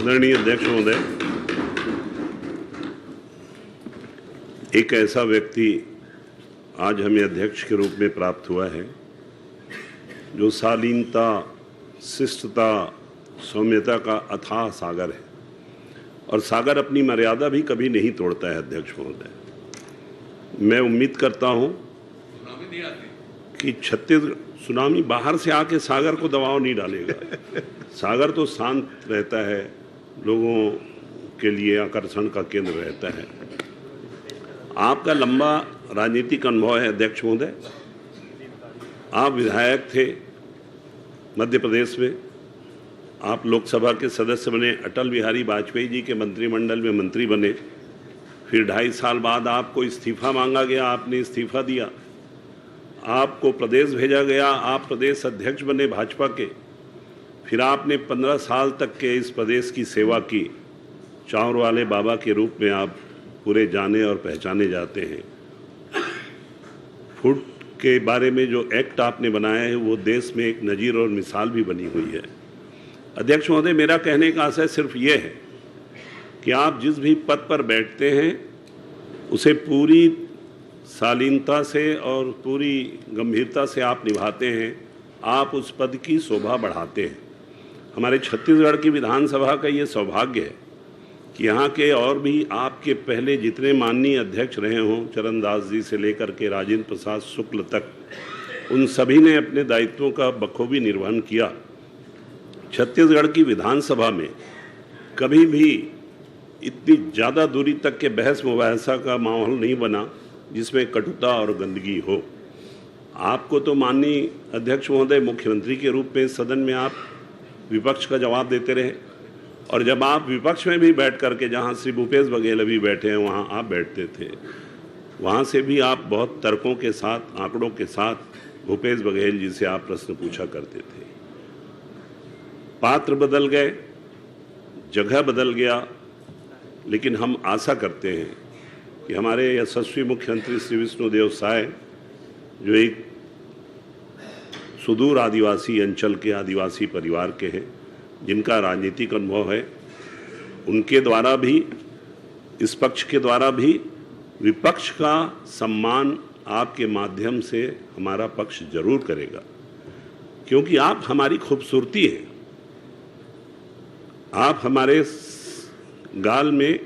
आदरणीय अध्यक्ष महोदय, एक ऐसा व्यक्ति आज हमें अध्यक्ष के रूप में प्राप्त हुआ है जो शालीनता, शिष्टता, सौम्यता का अथाह सागर है और सागर अपनी मर्यादा भी कभी नहीं तोड़ता है। अध्यक्ष महोदय, मैं उम्मीद करता हूं कि छत्तीसगढ़ सुनामी बाहर से आके सागर को दबाव नहीं डालेगा। सागर तो शांत रहता है, लोगों के लिए आकर्षण का केंद्र रहता है। आपका लंबा राजनीतिक अनुभव है अध्यक्ष महोदय। आप विधायक थे मध्य प्रदेश में, आप लोकसभा के सदस्य बने, अटल बिहारी वाजपेयी जी के मंत्रिमंडल में मंत्री बने, फिर 2.5 साल बाद आपको इस्तीफा मांगा गया, आपने इस्तीफा दिया, आपको प्रदेश भेजा गया, आप प्रदेश अध्यक्ष बने भाजपा के, फिर आपने 15 साल तक के इस प्रदेश की सेवा की। चाँवर वाले बाबा के रूप में आप पूरे जाने और पहचाने जाते हैं। फूड के बारे में जो एक्ट आपने बनाया है वो देश में एक नज़ीर और मिसाल भी बनी हुई है। अध्यक्ष महोदय, मेरा कहने का आशय सिर्फ ये है कि आप जिस भी पद पर बैठते हैं उसे पूरी शालीनता से और पूरी गंभीरता से आप निभाते हैं। आप उस पद की शोभा बढ़ाते हैं। हमारे छत्तीसगढ़ की विधानसभा का ये सौभाग्य है कि यहाँ के और भी आपके पहले जितने माननीय अध्यक्ष रहे हों, चरणदास जी से लेकर के राजेंद्र प्रसाद शुक्ल तक, उन सभी ने अपने दायित्वों का बखूबी निर्वहन किया। छत्तीसगढ़ की विधानसभा में कभी भी इतनी ज़्यादा दूरी तक के बहस मुबाहसा का माहौल नहीं बना जिसमें कटुता और गंदगी हो। आपको तो माननीय अध्यक्ष महोदय मुख्यमंत्री के रूप में सदन में आप विपक्ष का जवाब देते रहे, और जब आप विपक्ष में भी बैठ करके, जहां श्री भूपेश बघेल भी बैठे हैं वहां आप बैठते थे, वहां से भी आप बहुत तर्कों के साथ, आंकड़ों के साथ भूपेश बघेल जी से आप प्रश्न पूछा करते थे। पात्र बदल गए, जगह बदल गया, लेकिन हम आशा करते हैं कि हमारे यशस्वी मुख्यमंत्री श्री विष्णुदेव साय, जो एक सुदूर आदिवासी अंचल के आदिवासी परिवार के हैं, जिनका राजनीतिक अनुभव है, उनके द्वारा भी, इस पक्ष के द्वारा भी विपक्ष का सम्मान आपके माध्यम से हमारा पक्ष जरूर करेगा, क्योंकि आप हमारी खूबसूरती हैं। आप हमारे गाल में,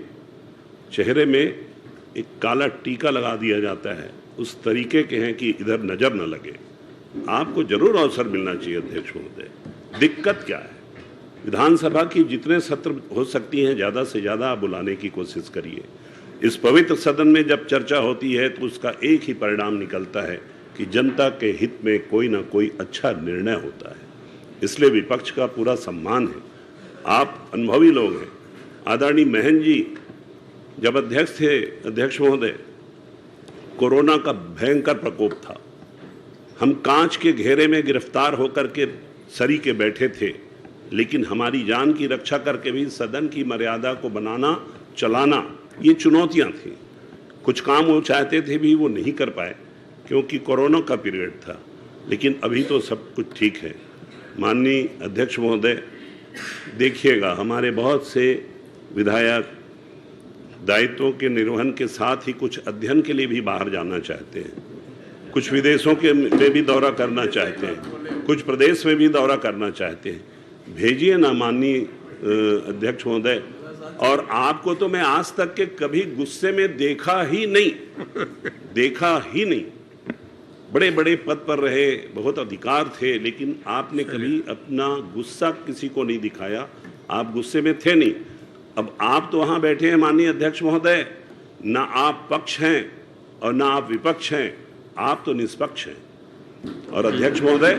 चेहरे में एक काला टीका लगा दिया जाता है, उस तरीके के हैं कि इधर नजर न लगे। आपको जरूर अवसर मिलना चाहिए अध्यक्ष महोदय। दिक्कत क्या है? विधानसभा की जितने सत्र हो सकती हैं ज़्यादा से ज़्यादा आप बुलाने की कोशिश करिए। इस पवित्र सदन में जब चर्चा होती है तो उसका एक ही परिणाम निकलता है कि जनता के हित में कोई ना कोई अच्छा निर्णय होता है। इसलिए विपक्ष का पूरा सम्मान है। आप अनुभवी लोग हैं। आदरणीय महन जी जब अध्यक्ष थे, अध्यक्ष महोदय, कोरोना का भयंकर प्रकोप था। हम कांच के घेरे में गिरफ्तार होकर के सरी के बैठे थे, लेकिन हमारी जान की रक्षा करके भी सदन की मर्यादा को बनाना, चलाना, ये चुनौतियां थी। कुछ काम वो चाहते थे भी वो नहीं कर पाए क्योंकि कोरोना का पीरियड था, लेकिन अभी तो सब कुछ ठीक है। माननीय अध्यक्ष महोदय, देखिएगा, हमारे बहुत से विधायक दायित्वों के निर्वहन के साथ ही कुछ अध्ययन के लिए भी बाहर जाना चाहते हैं, कुछ विदेशों के में भी दौरा करना चाहते हैं, कुछ प्रदेश में भी दौरा करना चाहते हैं। भेजिए ना माननीय अध्यक्ष महोदय। और आपको तो मैं आज तक के कभी गुस्से में देखा ही नहीं। बड़े बड़े पद पर रहे, बहुत अधिकार थे, लेकिन आपने कभी अपना गुस्सा किसी को नहीं दिखाया। आप गुस्से में थे नहीं। अब आप तो वहाँ बैठे हैं माननीय अध्यक्ष महोदय, ना आप पक्ष हैं और ना आप विपक्ष हैं, आप तो निष्पक्ष हैं। और अध्यक्ष महोदय,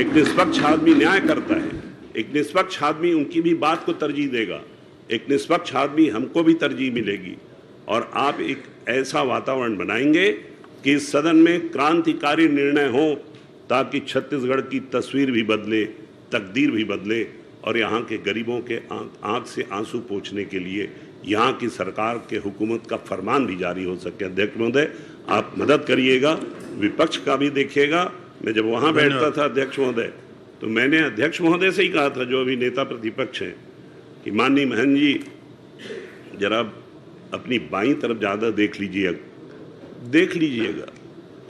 एक निष्पक्ष आदमी न्याय करता है, एक निष्पक्ष आदमी उनकी भी बात को तरजीह देगा, एक निष्पक्ष आदमी हमको भी तरजीह मिलेगी, और आप एक ऐसा वातावरण बनाएंगे कि इस सदन में क्रांतिकारी निर्णय हो, ताकि छत्तीसगढ़ की तस्वीर भी बदले, तकदीर भी बदले, और यहाँ के गरीबों के आंख से आंसू पोंछने के लिए यहाँ की सरकार के हुकूमत का फरमान भी जारी हो सके। अध्यक्ष महोदय, आप मदद करिएगा, विपक्ष का भी देखिएगा। मैं जब वहाँ बैठता था अध्यक्ष महोदय, तो मैंने अध्यक्ष महोदय से ही कहा था, जो अभी नेता प्रतिपक्ष हैं, कि माननीय महंत जी जरा अपनी बाईं तरफ ज़्यादा देख लीजिएगा,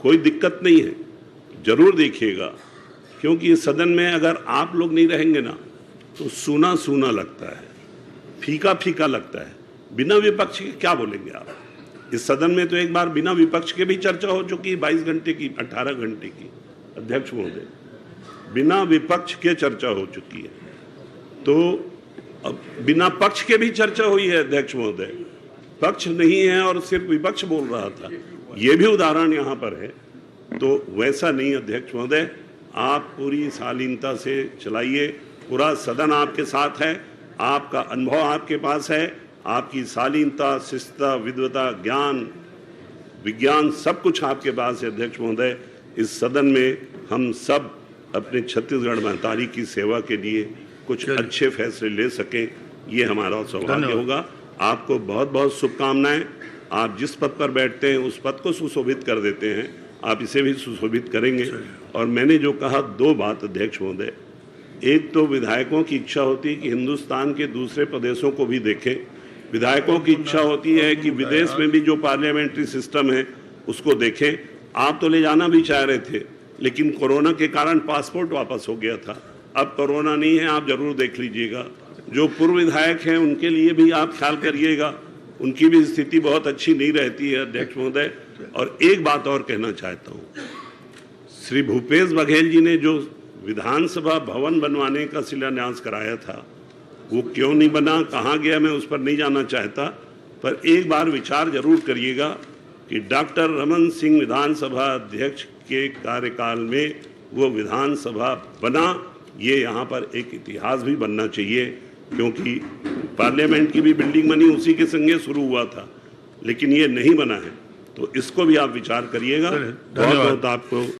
कोई दिक्कत नहीं है, जरूर देखिएगा, क्योंकि इस सदन में अगर आप लोग नहीं रहेंगे ना तो सूना सूना लगता है, फीका फीका लगता है। बिना विपक्ष के क्या बोलेंगे आप? इस सदन में तो एक बार बिना विपक्ष के भी चर्चा हो चुकी है, 22 घंटे की, 18 घंटे की। अध्यक्ष महोदय, बिना विपक्ष के चर्चा हो चुकी है, तो अब बिना पक्ष के भी चर्चा हुई है। अध्यक्ष महोदय, पक्ष नहीं है और सिर्फ विपक्ष बोल रहा था, ये भी उदाहरण यहाँ पर है। तो वैसा नहीं अध्यक्ष महोदय, आप पूरी शालीनता से चलाइए, पूरा सदन आपके साथ है, आपका अनुभव आपके पास है, आपकी शालीनता, शिष्टता, विद्वता, ज्ञान, विज्ञान सब कुछ आपके पास है। अध्यक्ष महोदय, इस सदन में हम सब अपने छत्तीसगढ़ महतारी की सेवा के लिए कुछ अच्छे फैसले ले सकें, ये हमारा सौभाग्य होगा। आपको बहुत बहुत शुभकामनाएं। आप जिस पद पर बैठते हैं उस पद को सुशोभित कर देते हैं, आप इसे भी सुशोभित करेंगे। और मैंने जो कहा, दो बात अध्यक्ष महोदय, एक तो विधायकों की इच्छा होती है कि हिंदुस्तान के दूसरे प्रदेशों को भी देखें, विधायकों की इच्छा होती है कि विदेश में भी जो पार्लियामेंट्री सिस्टम है उसको देखें। आप तो ले जाना भी चाह रहे थे, लेकिन कोरोना के कारण पासपोर्ट वापस हो गया था। अब कोरोना नहीं है, आप जरूर देख लीजिएगा। जो पूर्व विधायक हैं उनके लिए भी आप ख्याल करिएगा, उनकी भी स्थिति बहुत अच्छी नहीं रहती है अध्यक्ष महोदय। और एक बात और कहना चाहता हूँ, श्री भूपेश बघेल जी ने जो विधानसभा भवन बनवाने का शिलान्यास कराया था, वो क्यों नहीं बना, कहाँ गया, मैं उस पर नहीं जाना चाहता, पर एक बार विचार जरूर करिएगा कि डॉक्टर रमन सिंह विधानसभा अध्यक्ष के कार्यकाल में वो विधानसभा बना। ये यहाँ पर एक इतिहास भी बनना चाहिए, क्योंकि पार्लियामेंट की भी बिल्डिंग बनी उसी के संगे शुरू हुआ था, लेकिन ये नहीं बना है। तो इसको भी आप विचार करिएगा। बहुत बहुत आपको